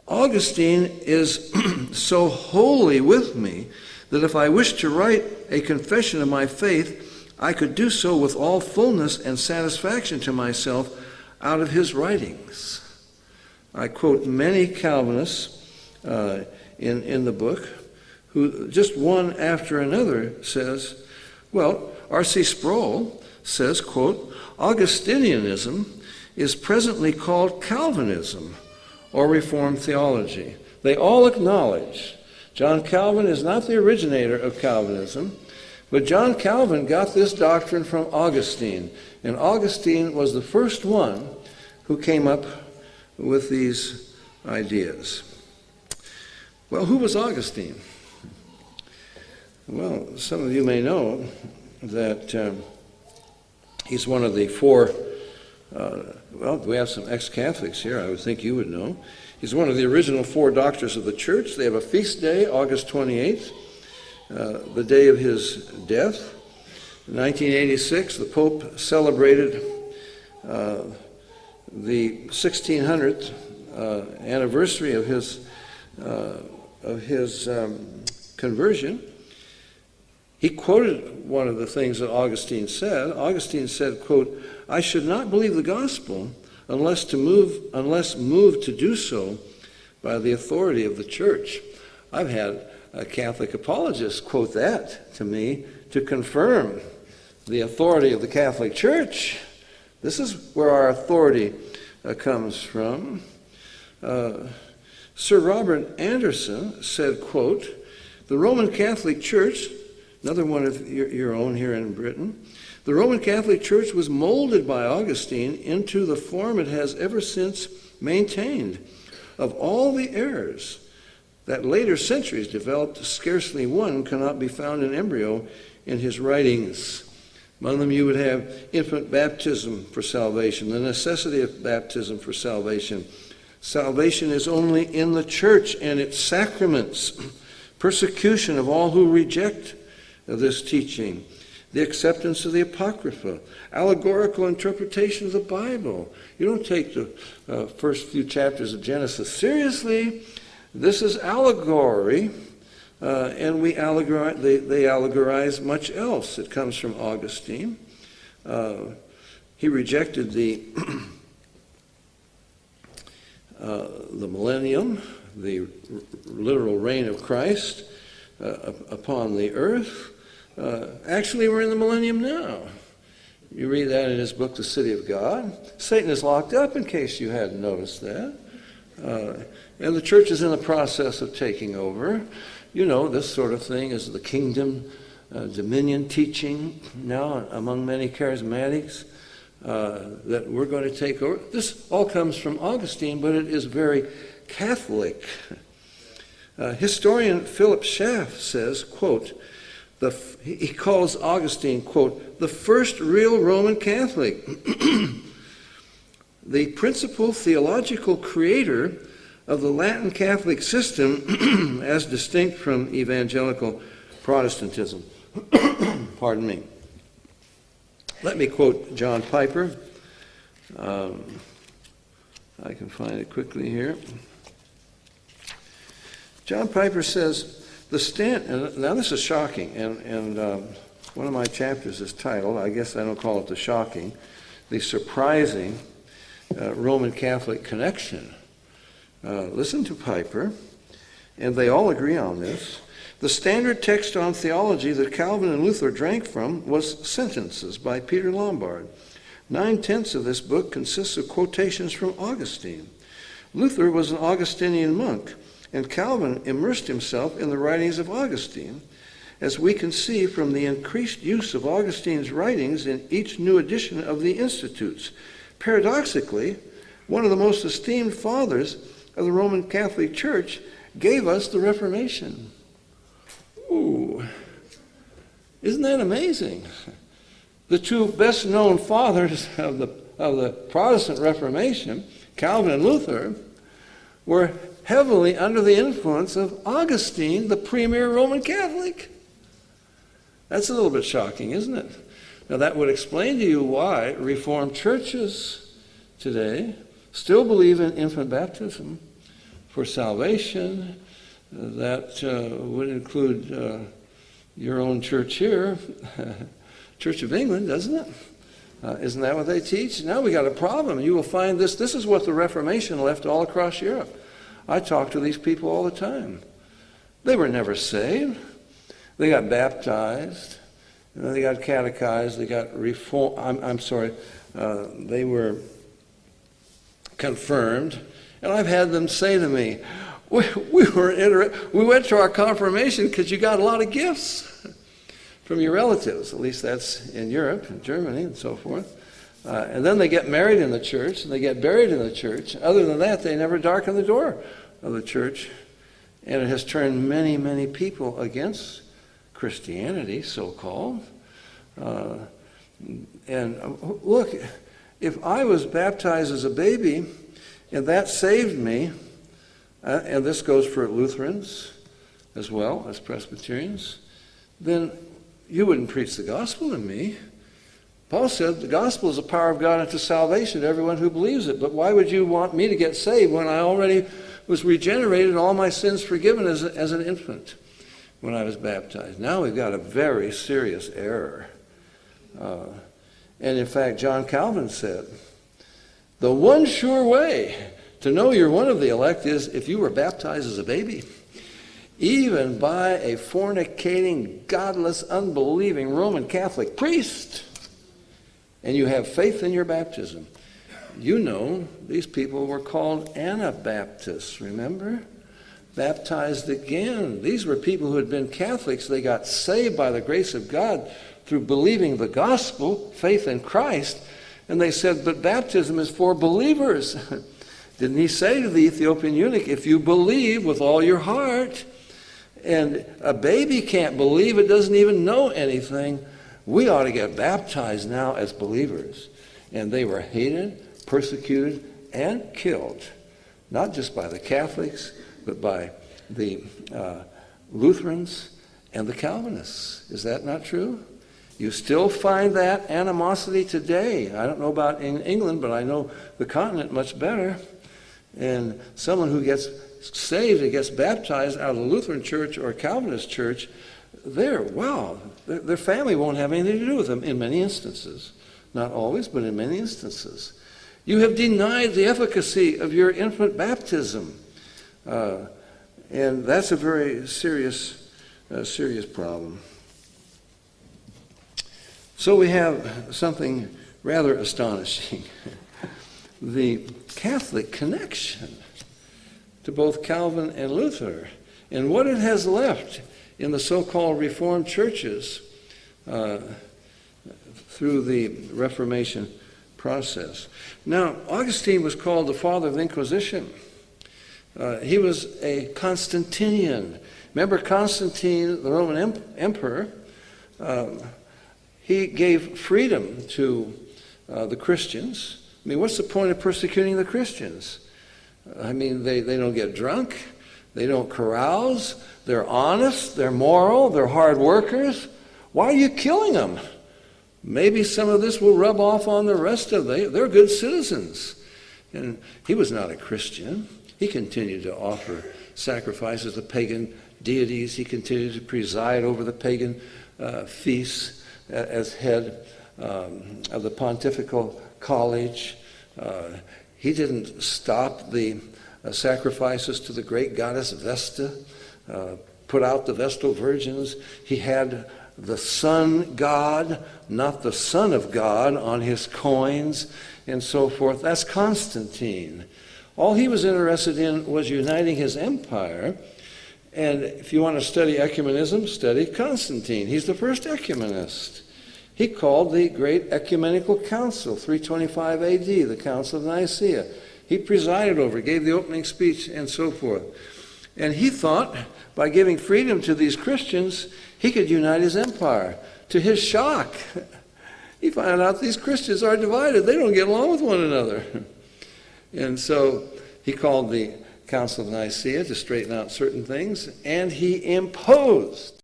Augustine is so wholly with me that if I wished to write a confession of my faith, I could do so with all fullness and satisfaction to myself out of his writings. I quote many Calvinists in the book who just one after another says, well, R.C. Sproul says, quote, Augustinianism is presently called Calvinism or Reformed theology. They all acknowledge John Calvin is not the originator of Calvinism, but John Calvin got this doctrine from Augustine, and Augustine was the first one who came up with these ideas. Well, who was Augustine? Well, some of you may know that he's one of the four, we have some ex-Catholics here, I would think you would know. He's one of the original four doctors of the church. They have a feast day, August 28th, the day of his death. In 1986, the Pope celebrated the 1600th anniversary of his conversion. He quoted one of the things that Augustine said. Augustine said, quote, I should not believe the gospel unless moved to do so by the authority of the church. I've had a Catholic apologist quote that to me to confirm the authority of the Catholic Church. This is where our authority comes from. Sir Robert Anderson said, quote, the Roman Catholic Church, another one of your own here in Britain, the Roman Catholic Church was molded by Augustine into the form it has ever since maintained. Of all the errors that later centuries developed, scarcely one cannot be found in embryo in his writings. Among them you would have infant baptism for salvation, the necessity of baptism for salvation. Salvation is only in the church and its sacraments. Persecution of all who reject this teaching. The acceptance of the Apocrypha, allegorical interpretation of the Bible. You don't take the first few chapters of Genesis seriously. This is allegory, and they allegorize much else. It comes from Augustine. He rejected the millennium, the literal reign of Christ upon the earth. Actually, we're in the millennium now. You read that in his book, The City of God. Satan is locked up, in case you hadn't noticed that. And the church is in the process of taking over. You know, this sort of thing is the kingdom dominion teaching now among many charismatics that we're going to take over. This all comes from Augustine, but it is very Catholic. Historian Philip Schaff says, quote, he calls Augustine, quote, the first real Roman Catholic, the principal theological creator of the Latin Catholic system as distinct from evangelical Protestantism. Pardon me. Let me quote John Piper. I can find it quickly here. John Piper says, now this is shocking, and one of my chapters is titled, I guess I don't call it the shocking, the surprising Roman Catholic connection. Listen to Piper, and they all agree on this. The standard text on theology that Calvin and Luther drank from was Sentences by Peter Lombard. 9/10 of this book consists of quotations from Augustine. Luther was an Augustinian monk, and Calvin immersed himself in the writings of Augustine, as we can see from the increased use of Augustine's writings in each new edition of the Institutes. Paradoxically, one of the most esteemed fathers of the Roman Catholic Church gave us the Reformation. Ooh, isn't that amazing? The two best-known fathers of the Protestant Reformation, Calvin and Luther, were heavily under the influence of Augustine, the premier Roman Catholic. That's a little bit shocking, isn't it? Now that would explain to you why Reformed churches today still believe in infant baptism for salvation. That would include your own church here, Church of England, doesn't it? Isn't that what they teach? Now we got a problem. You will find this. This is what the Reformation left all across Europe. I talk to these people all the time. They were never saved. They got baptized. And then they got catechized. They got reformed. They were confirmed. And I've had them say to me, we went to our confirmation because you got a lot of gifts from your relatives. At least that's in Europe, in Germany, and so forth. And then they get married in the church, and they get buried in the church. Other than that, they never darken the door of the church. And it has turned many, many people against Christianity, so-called. And look, if I was baptized as a baby, and that saved me, and this goes for Lutherans as well as Presbyterians, then you wouldn't preach the gospel to me. Paul said the gospel is the power of God unto salvation to everyone who believes it. But why would you want me to get saved when I already was regenerated and all my sins forgiven as an infant when I was baptized? Now we've got a very serious error. And in fact, John Calvin said, the one sure way to know you're one of the elect is if you were baptized as a baby, even by a fornicating, godless, unbelieving Roman Catholic priest, and you have faith in your baptism. You know, these people were called Anabaptists, remember? Baptized again. These were people who had been Catholics. They got saved by the grace of God through believing the gospel, faith in Christ, and they said, but baptism is for believers. Didn't he say to the Ethiopian eunuch, if you believe with all your heart, and a baby can't believe, it doesn't even know anything, we ought to get baptized now as believers. And they were hated, persecuted, and killed, not just by the Catholics, but by the Lutherans and the Calvinists. Is that not true? You still find that animosity today. I don't know about in England, but I know the continent much better. And someone who gets saved and gets baptized out of the Lutheran church or Calvinist church, their family won't have anything to do with them in many instances. Not always, but in many instances. You have denied the efficacy of your infant baptism. And that's a very serious problem. So we have something rather astonishing. The Catholic connection to both Calvin and Luther, and what it has left in the so-called Reformed churches through the Reformation process. Now, Augustine was called the father of the Inquisition. He was a Constantinian. Remember Constantine, the Roman emperor? He gave freedom to the Christians. I mean, what's the point of persecuting the Christians? I mean, they don't get drunk. They don't carouse. They're honest. They're moral. They're hard workers. Why are you killing them? Maybe some of this will rub off on the rest of them. They're good citizens. And he was not a Christian. He continued to offer sacrifices to pagan deities. He continued to preside over the pagan feasts as head of the Pontifical College. He didn't stop the sacrifices to the great goddess Vesta, put out the Vestal Virgins. He had the sun god, not the Son of God, on his coins and so forth. That's Constantine. All he was interested in was uniting his empire. And if you want to study ecumenism, study Constantine. He's the first ecumenist. He called the Great Ecumenical Council, 325 AD, the Council of Nicaea. He presided over it, gave the opening speech, and so forth. And he thought, by giving freedom to these Christians, he could unite his empire. To his shock, he found out these Christians are divided. They don't get along with one another. And so he called the Council of Nicaea to straighten out certain things, and he imposed